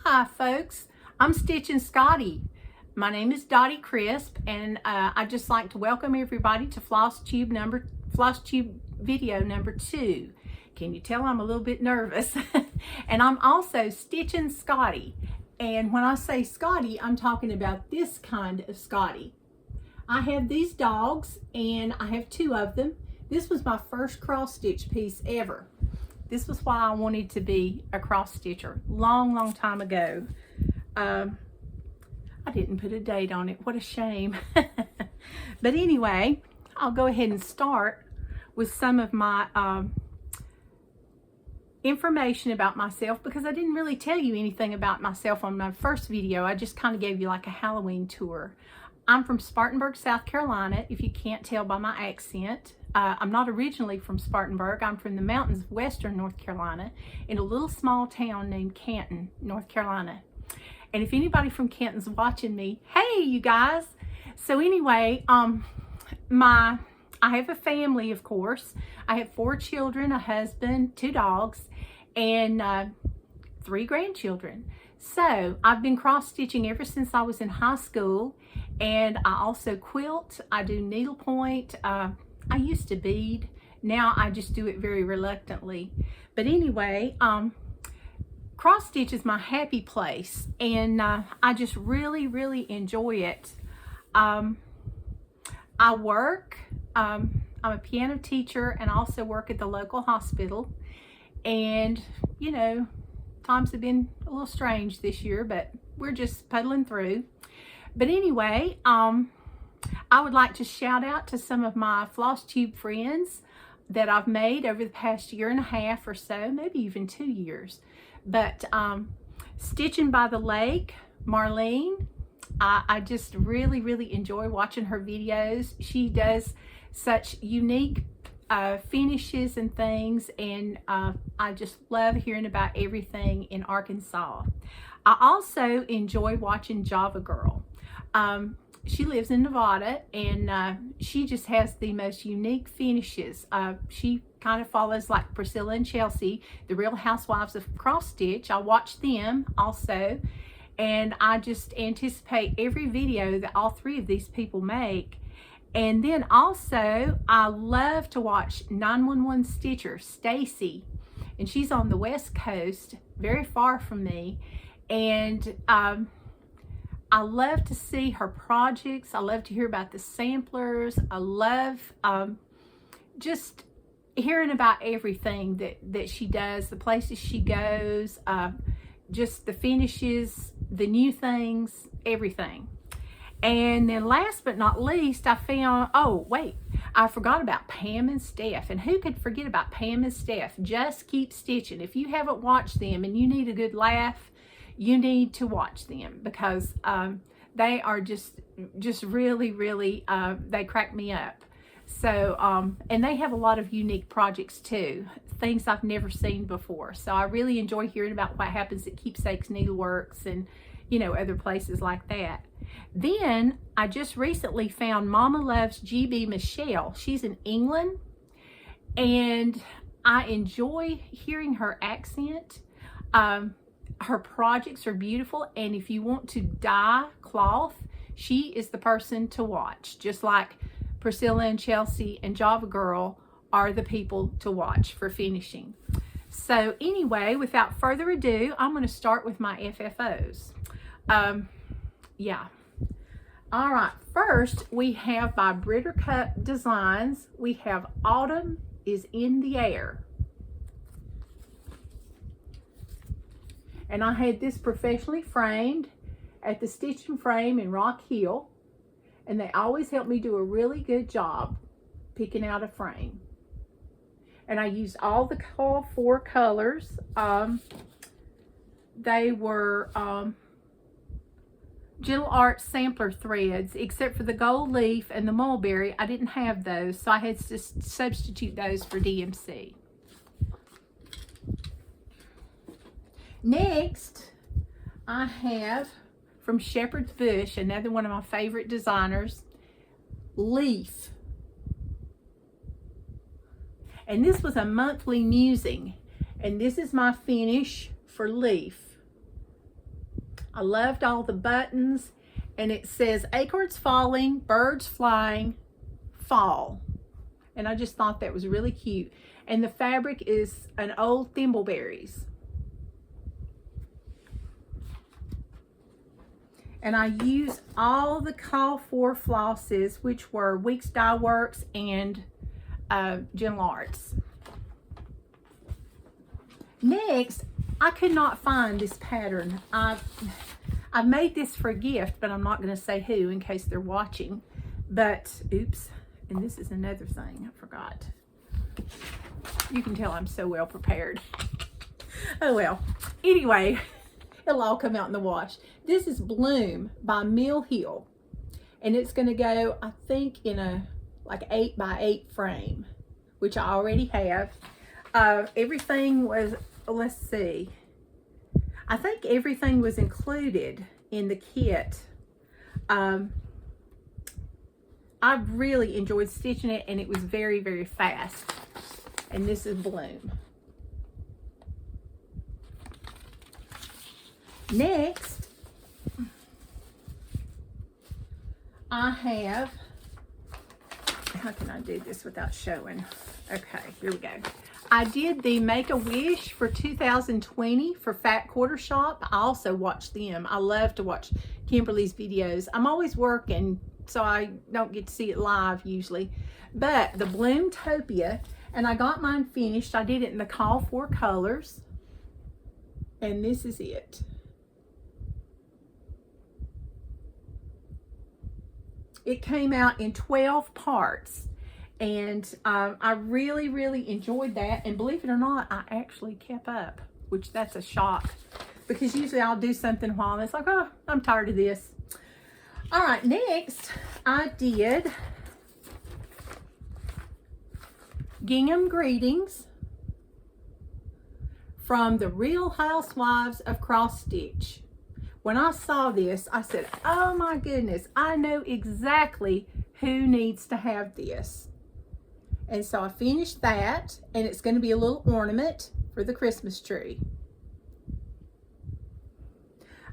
Hi folks, I'm Stitching Scotty. My name is Dottie Crisp, and I'd just like to welcome everybody to Flosstube video number 2. Can you tell I'm a little bit nervous? And I'm also Stitching Scotty. And when I say Scotty, I'm talking about this kind of Scotty. I have these dogs, and I have 2 of them. This was my first cross stitch piece ever. This was why I wanted to be a cross stitcher long time ago. I didn't put a date on it. What a shame. But anyway, I'll go ahead and start with some of my information about myself, because I didn't really tell you anything about myself on my first video. I just kind of gave you like a Halloween tour. I'm from Spartanburg, South Carolina, if you can't tell by my accent. I'm not originally from Spartanburg. I'm from the mountains of western North Carolina in a little small town named Canton, North Carolina. And if anybody from Canton's watching me, hey you guys. So anyway, I have a family, of course. I have 4 children, a husband, 2 dogs, and 3 grandchildren. So I've been cross stitching ever since I was in high school, and I also quilt. I do needlepoint. I used to bead. Now I just do it very reluctantly. But anyway, cross stitch is my happy place, and I just really enjoy it. I work. I'm a piano teacher, and I also work at the local hospital. And you know, times have been a little strange this year, but we're just puddling through. But anyway, I would like to shout out to some of my Flosstube friends that I've made over the past 1.5 years or so, maybe even 2 years. But Stitching by the Lake, Marlene, I just really enjoy watching her videos. She does such unique finishes and things, and I just love hearing about everything in Arkansas. I also enjoy watching Java Girl. She lives in Nevada, and she just has the most unique finishes. She kind of follows like Priscilla and Chelsea, the Real Housewives of Cross Stitch. I watch them also, and I just anticipate every video that all 3 of these people make. And then also, I love to watch 911 Stitcher, Stacy, and she's on the West Coast, very far from me, and I love to see her projects. I love to hear about the samplers. I love just hearing about everything that she does, the places she goes, just the finishes, the new things, everything. And then last but not least, I found, oh wait, I forgot about Pam and Steph. And who could forget about Pam and Steph? Just Keep Stitching. If you haven't watched them and you need a good laugh, you need to watch them, because they are just really they crack me up. So and they have a lot of unique projects too, things I've never seen before. So I really enjoy hearing about what happens at Keepsakes Needleworks and, you know, other places like that. Then I just recently found Mama Loves GB Michelle. She's in England, and I enjoy hearing her accent. Her projects are beautiful, and if you want to dye cloth, she is the person to watch. Just like Priscilla and Chelsea and Java Girl are the people to watch for finishing. So anyway, without further ado, I'm going to start with my FFOs. Yeah. All right, first we have by Brittercup Designs, we have Autumn is in the Air. And I had this professionally framed at the Stitch and Frame in Rock Hill, and they always help me do a really good job picking out a frame. And I used all the 4 colors. They were Gentle Art sampler threads, except for the gold leaf and the mulberry. I didn't have those, so I had to substitute those for DMC. Next, I have from Shepherd's Bush, another one of my favorite designers, Leaf. And this was a monthly musing, and this is my finish for Leaf. I loved all the buttons, and it says acorns falling, birds flying, fall. And I just thought that was really cute. And the fabric is an old thimbleberries. And I use all the call for flosses, which were Weeks Dye Works and Gentle Arts. Next, I could not find this pattern. I made this for a gift, but I'm not going to say who in case they're watching. But, oops, and this is another thing I forgot. You can tell I'm so well prepared. Oh well. Anyway, it'll all come out in the wash. This is Bloom by Mill Hill. And it's going to go, I think, in a like 8x8 frame, which I already have. Everything was, let's see, I think everything was included in the kit. I really enjoyed stitching it, and it was very, very fast. And this is Bloom. Next, I have, how can I do this without showing? Okay, here we go. I did the Make-A-Wish for 2020 for Fat Quarter Shop. I also watched them. I love to watch Kimberly's videos. I'm always working, so I don't get to see it live usually. But the Bloomtopia, and I got mine finished. I did it in the Call for colors. And this is it. It came out in 12 parts. And I really, really enjoyed that. And believe it or not, I actually kept up, which that's a shock. Because usually I'll do something while it's like, oh, I'm tired of this. All right, next I did Gingham Greetings from the Real Housewives of Cross Stitch. When I saw this, I said, oh my goodness, I know exactly who needs to have this. And so I finished that, and it's going to be a little ornament for the Christmas tree.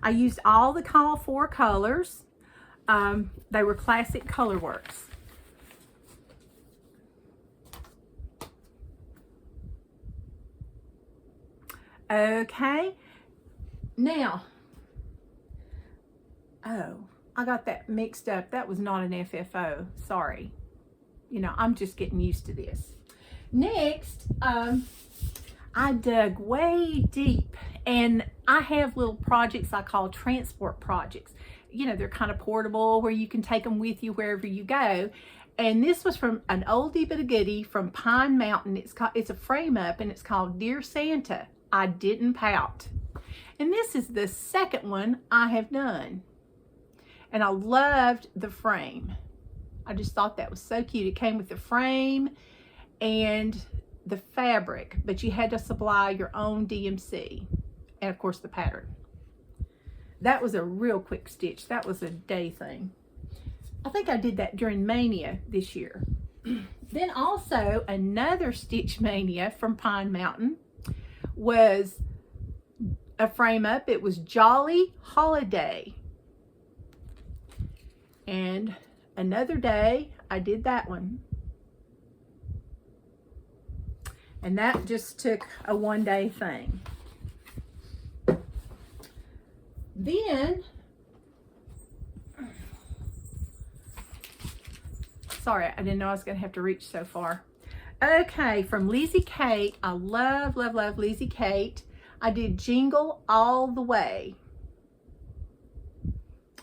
I used all the Call for colors. They were classic color works. Okay, now, oh, I got that mixed up. That was not an FFO, sorry. You know, I'm just getting used to this. Next, I dug way deep, and I have little projects I call transport projects. You know, they're kind of portable where you can take them with you wherever you go. And this was from an oldie but a goodie from Pine Mountain. It's a frame up, and it's called Dear Santa, I Didn't Pout. And this is the second one I have done. And I loved the frame. I just thought that was so cute. It came with the frame and the fabric, but you had to supply your own DMC and of course the pattern. That was a real quick stitch. That was a day thing. I think I did that during Mania this year. Then also another Stitch Mania from Pine Mountain was a frame up. It was Jolly Holiday. And another day I did that one. And that just took a one-day thing. Then, sorry, I didn't know I was going to have to reach so far. Okay, from Lizzie Kate. I love, love, love Lizzie Kate. I did Jingle All the Way.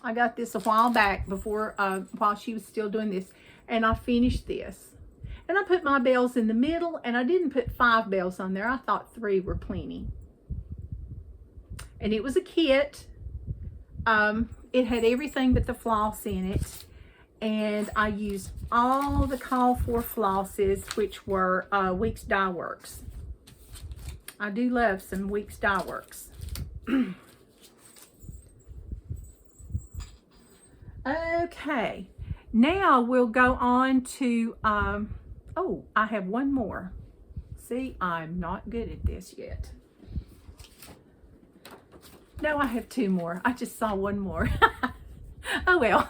I got this a while back before, while she was still doing this, and I finished this. And I put my bells in the middle, and I didn't put 5 bells on there. I thought 3 were plenty. And it was a kit. It had everything but the floss in it. And I used all the Call for flosses, which were Weeks Dye Works. I do love some Weeks Dye Works. Okay, now we'll go on to, oh, I have one more. See, I'm not good at this yet. No, I have two more. I just saw one more. Oh well.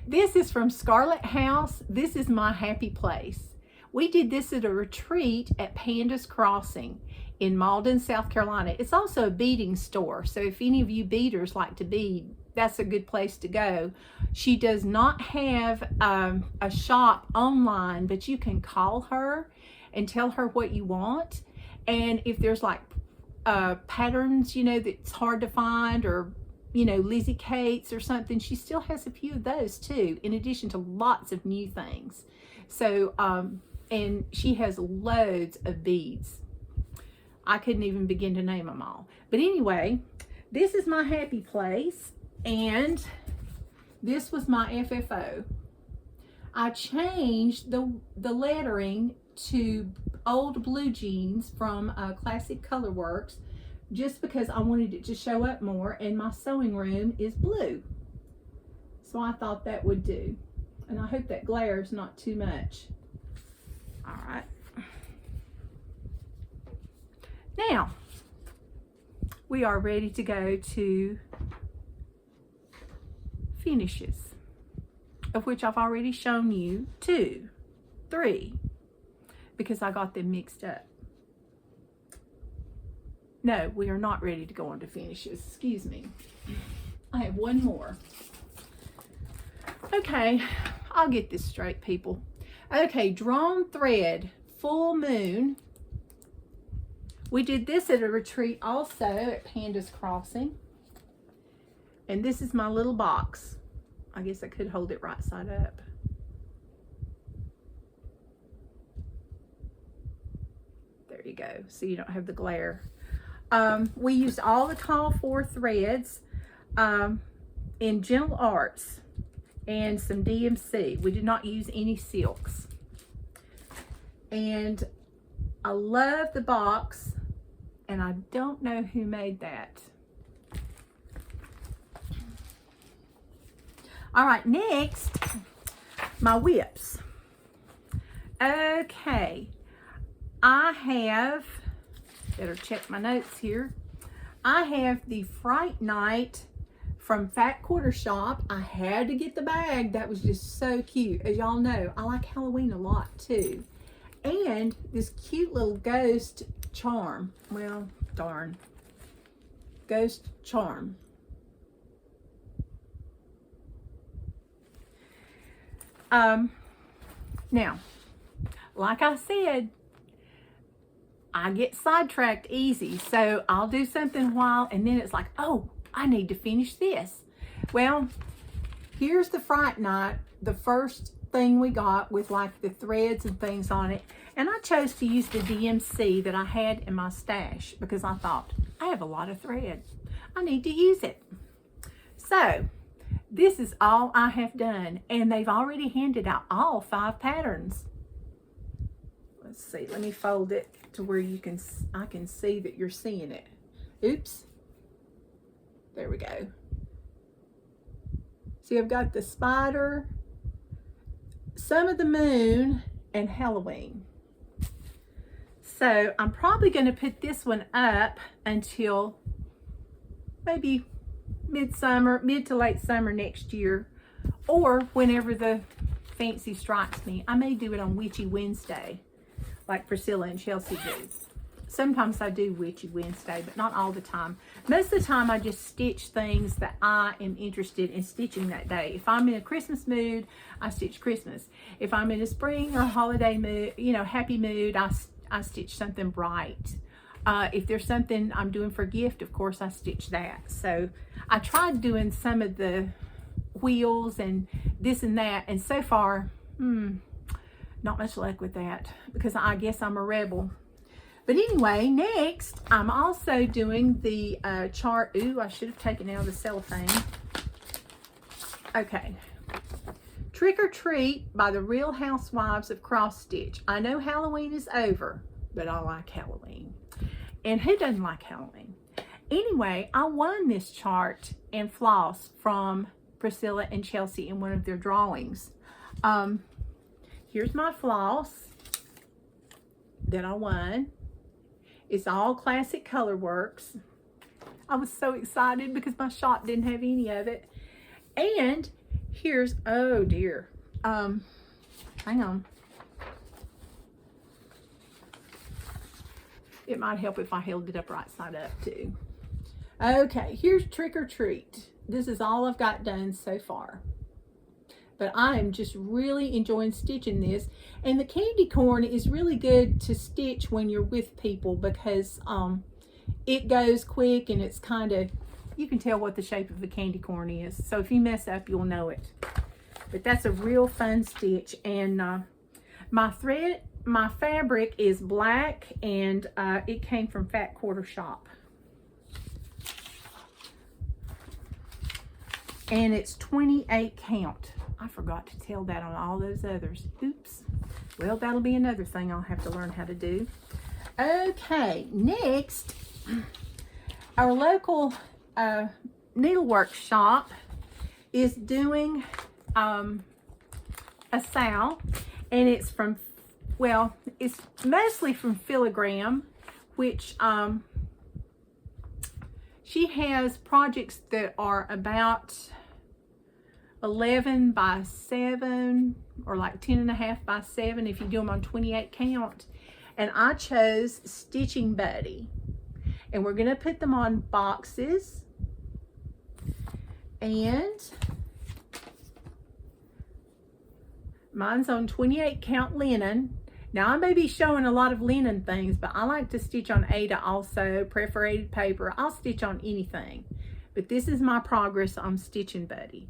This is from Scarlet House. This is my happy place. We did this at a retreat at Pandas Crossing in Malden, South Carolina. It's also a beading store, so if any of you beaders like to bead, that's a good place to go. She does not have a shop online, but you can call her and tell her what you want. And if there's like patterns, you know, that's hard to find, or you know, Lizzie Kate's or something, she still has a few of those too, in addition to lots of new things. So and she has loads of beads. I couldn't even begin to name them all. But anyway, this is my happy place, and this was my FFO. I changed the lettering to old blue jeans from Classic Colorworks just because I wanted it to show up more, and my sewing room is blue. So I thought that would do. And I hope that glare is not too much. All right. Now, we are ready to go to finishes, of which I've already shown you 2, 3, because I got them mixed up. No, we are not ready to go on to finishes. Excuse me. I have one more. Okay, I'll get this straight, people. Okay, drawn thread, full moon. We did this at a retreat also at Pandas Crossing. And this is my little box. I guess I could hold it right side up. There you go, so you don't have the glare. We used all the call for threads in Gentle Arts and some DMC. We did not use any silks. And I love the box, and I don't know who made that. All right, next, my whips. Okay, I have, better check my notes here. I have the Fright Night from Fat Quarter Shop. I had to get the bag. That was just so cute. As y'all know, I like Halloween a lot too. And this cute little ghost charm. Well, darn. Ghost charm. Now, like I said, I get sidetracked easy, so I'll do something a while, and then it's like, oh, I need to finish this. Well, here's the Fright Night, the first thing we got with like the threads and things on it, and I chose to use the DMC that I had in my stash because I thought, I have a lot of thread. I need to use it. So, this is all I have done, and they've already handed out all 5 patterns. Let's see, let me fold it to where I can see that you're seeing it. Oops. There we go. See, I've got the spider, some of the moon, and Halloween. So I'm probably going to put this one up until maybe midsummer, mid to late summer next year, or whenever the fancy strikes me. I may do it on Witchy Wednesday, like Priscilla and Chelsea do. Sometimes I do Witchy Wednesday, but not all the time. Most of the time I just stitch things that I am interested in stitching that day. If I'm in a Christmas mood, I stitch Christmas. If I'm in a spring or holiday mood, you know, happy mood, I stitch something bright. If there's something I'm doing for a gift, of course I stitch that. So I tried doing some of the wheels and this and that, and so far, not much luck with that because I guess I'm a rebel. But anyway, next, I'm also doing the chart. Ooh, I should have taken out the cellophane. Okay. Trick or Treat by the Real Housewives of Cross Stitch. I know Halloween is over, but I like Halloween. And who doesn't like Halloween? Anyway, I won this chart and floss from Priscilla and Chelsea in one of their drawings. Here's my floss that I won. It's all Classic Colorworks. I was so excited because my shop didn't have any of it. And here's, oh dear, hang on. It might help if I held it up right side up too. Okay, here's Trick or Treat. This is all I've got done so far. But I am just really enjoying stitching this. And the candy corn is really good to stitch when you're with people because it goes quick and it's kind of, you can tell what the shape of the candy corn is. So if you mess up, you'll know it. But that's a real fun stitch. And my fabric is black, and it came from Fat Quarter Shop. And it's 28 count. I forgot to tell that on all those others. Oops. Well, that'll be another thing I'll have to learn how to do. Okay, next, our local needlework shop is doing a sow, and it's from, well, it's mostly from Filigram, which she has projects that are about 11 by 7 or like 10.5 by 7 if you do them on 28 count. And I chose Stitching Buddy, and we're going to put them on boxes. And mine's on 28 count linen. Now I may be showing a lot of linen things, but I like to stitch on Ada also, perforated paper. I'll stitch on anything. But this is my progress on Stitching Buddy.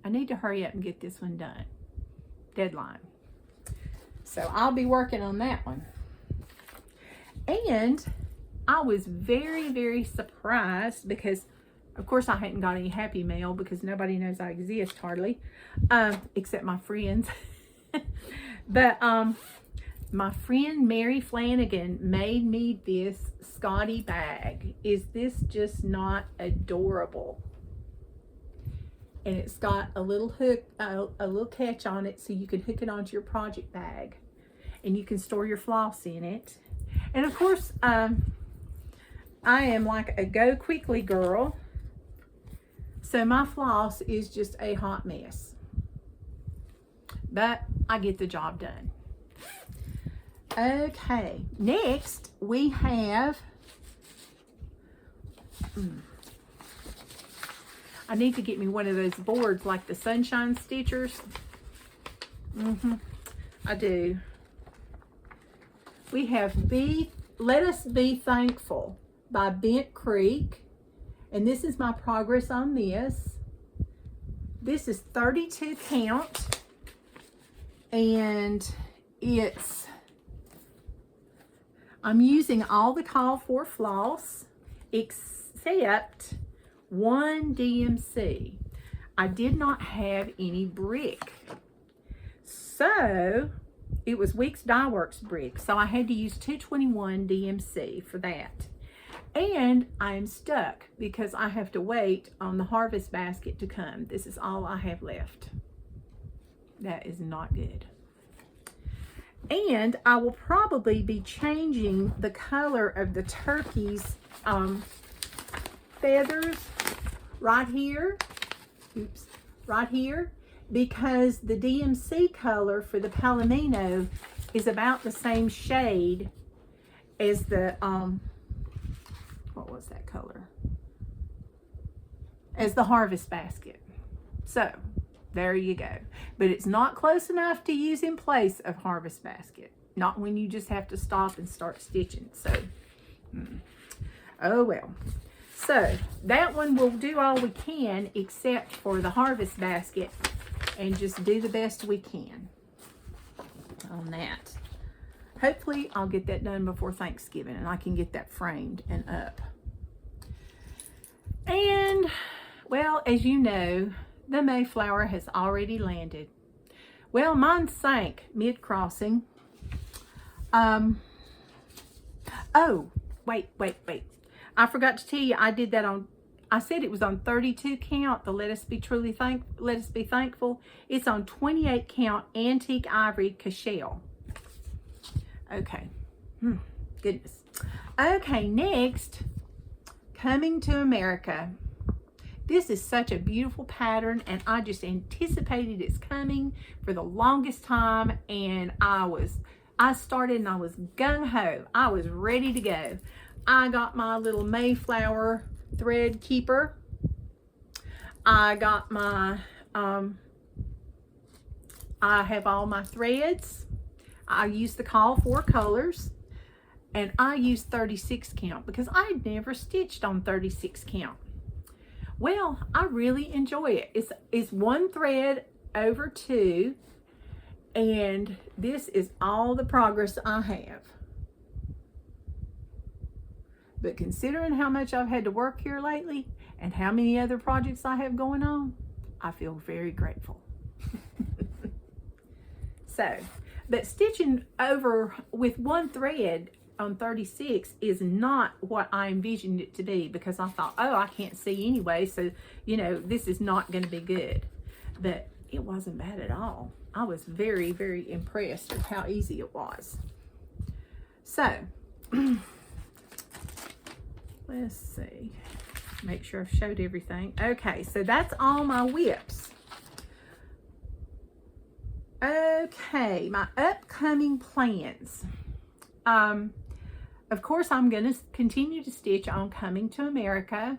I need to hurry up and get this one done. Deadline. So I'll be working on that one. And I was very, very surprised because, of course, I hadn't got any happy mail because nobody knows I exist hardly, except my friends. But my friend Mary Flanagan made me this Scotty bag. Is this just not adorable? And it's got a little hook, a little catch on it so you can hook it onto your project bag. And you can store your floss in it. And of course, I am like a go quickly girl. So my floss is just a hot mess. But I get the job done. Okay, next we have, I need to get me one of those boards like the Sunshine Stitchers. I do. We have Let Us Be Thankful by Bent Creek. And this is my progress on this. This is 32 count. And I'm using all the call for floss except one DMC. I did not have any brick. So it was Weeks Dye Works brick. So I had to use 221 DMC for that. And I am stuck because I have to wait on the harvest basket to come. This is all I have left. That is not good. And I will probably be changing the color of the turkey's feathers right here. Oops, right here. Because the DMC color for the Palomino is about the same shade as the, what was that color? As the harvest basket. So, there you go. But it's not close enough to use in place of harvest basket. Not when you just have to stop and start stitching. So, oh well. So, that one will do all we can except for the harvest basket and just do the best we can on that. Hopefully, I'll get that done before Thanksgiving and I can get that framed and up. And, well, as you know, the Mayflower has already landed. Well, mine sank mid-crossing. Oh, wait. I forgot to tell you, I did that on, I said it was on 32 count, the Let Us Be Thankful. It's on 28 count Antique Ivory Cashel. Okay. Goodness. Okay, next, Coming to America. This is such a beautiful pattern, and I just anticipated its coming for the longest time, and I started and I was gung-ho. I was ready to go. I got my little Mayflower thread keeper. I got my, I have all my threads. I use the call 4 colors, and I use 36 count because I had never stitched on 36 count. Well, I really enjoy it. It's 1 thread over 2, and this is all the progress I have. But considering how much I've had to work here lately and how many other projects I have going on, I feel very grateful. So, but stitching over with 1 thread on 36 is not what I envisioned it to be, because I thought, oh, I can't see anyway, so you know, this is not going to be good. But it wasn't bad at all. I was very, very impressed with how easy it was. So let's see, make sure I've showed everything. Okay, so that's all my whips. Okay, my upcoming plans. Of course, I'm going to continue to stitch on Coming to America.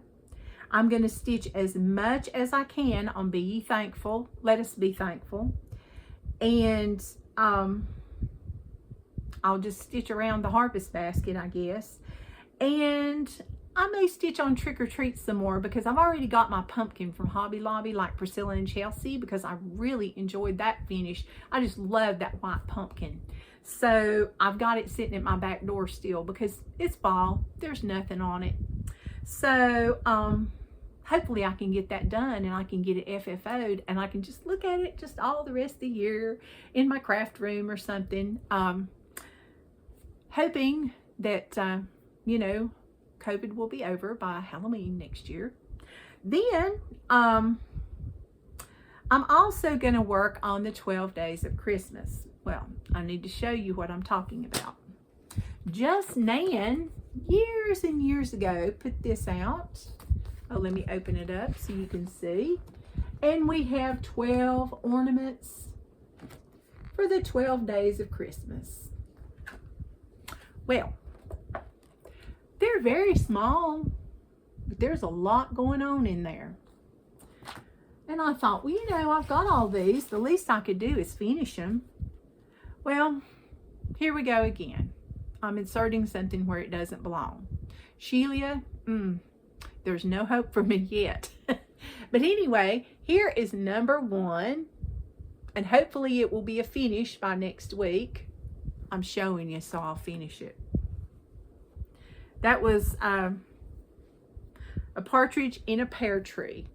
I'm going to stitch as much as I can on Be Ye Thankful, Let Us Be Thankful. And I'll just stitch around the harvest basket, I guess. And I may stitch on Trick or Treat some more, because I've already got my pumpkin from Hobby Lobby, like Priscilla and Chelsea, because I really enjoyed that finish. I just love that white pumpkin. So I've got it sitting at my back door still because it's fall. There's nothing on it. So hopefully I can get that done, and I can get it FFO'd, and I can just look at it just all the rest of the year in my craft room or something. Hoping that, you know, COVID will be over by Halloween next year. Then I'm also going to work on the 12 days of Christmas. Well, I need to show you what I'm talking about. Just Nan, years and years ago, put this out. Oh, let me open it up so you can see. And we have 12 ornaments for the 12 days of Christmas. Well, they're very small, but there's a lot going on in there. And I thought, well, you know, I've got all these. The least I could do is finish them. Well, here we go again. I'm inserting something where it doesn't belong. Sheila, there's no hope for me yet. But anyway, here is number 1. And hopefully it will be a finish by next week. I'm showing you, so I'll finish it. That was a partridge in a pear tree.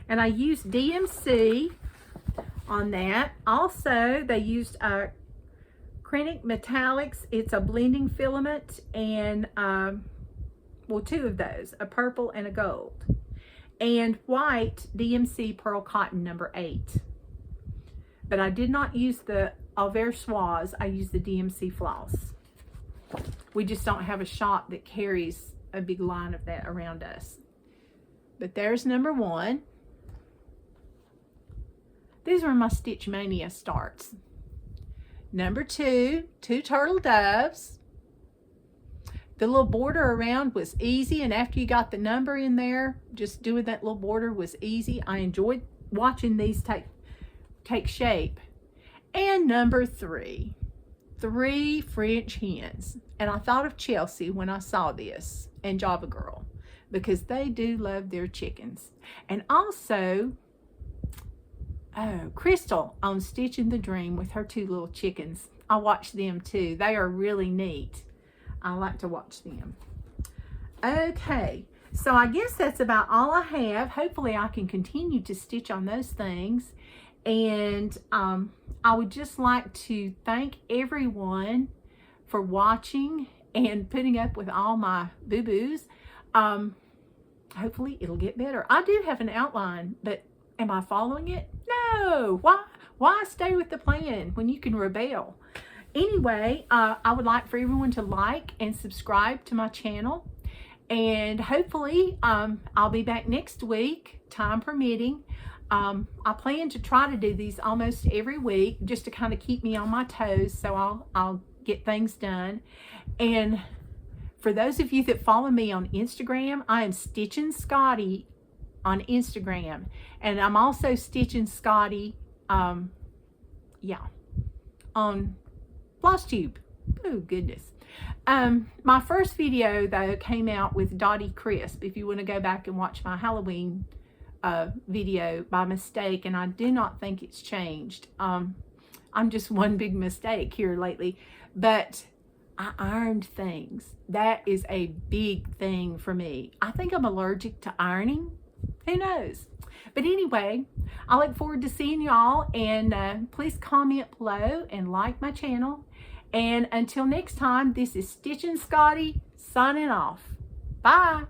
And I used DMC on that. Also, they used Krennic Metallics. It's a blending filament, and well, 2 of those, a purple and a gold. And white DMC Pearl Cotton number 8. But I did not use the Alversoise, I used the DMC floss. We just don't have a shop that carries a big line of that around us. But there's number 1. These are my Stitch Mania starts. Number 2, 2 turtle doves. The little border around was easy, and after you got the number in there, just doing that little border was easy. I enjoyed watching these take shape. And number 3, 3 French hens. And I thought of Chelsea when I saw this, and Java Girl, because they do love their chickens. And also, oh, Crystal on Stitching the Dream with her 2 little chickens. I watch them too. They are really neat. I like to watch them. Okay, so I guess that's about all I have. Hopefully I can continue to stitch on those things. And I would just like to thank everyone for watching and putting up with all my boo-boos. Hopefully it'll get better. I do have an outline, but am I following it? No. Why stay with the plan when you can rebel? Anyway, I would like for everyone to like and subscribe to my channel. And hopefully I'll be back next week, time permitting. I plan to try to do these almost every week just to kind of keep me on my toes, so I'll get things done. And for those of you that follow me on Instagram, I am Stitching Scotty on Instagram, and I'm also Stitching Scotty on Flosstube. Oh goodness. My first video though came out with Dottie Crisp, if you want to go back and watch my Halloween video by mistake, and I do not think it's changed. I'm just one big mistake here lately, but I ironed things. That is a big thing for me. I think I'm allergic to ironing. Who knows? But anyway, I look forward to seeing y'all, and please comment below and like my channel. And until next time, this is Stitching Scotty signing off. Bye.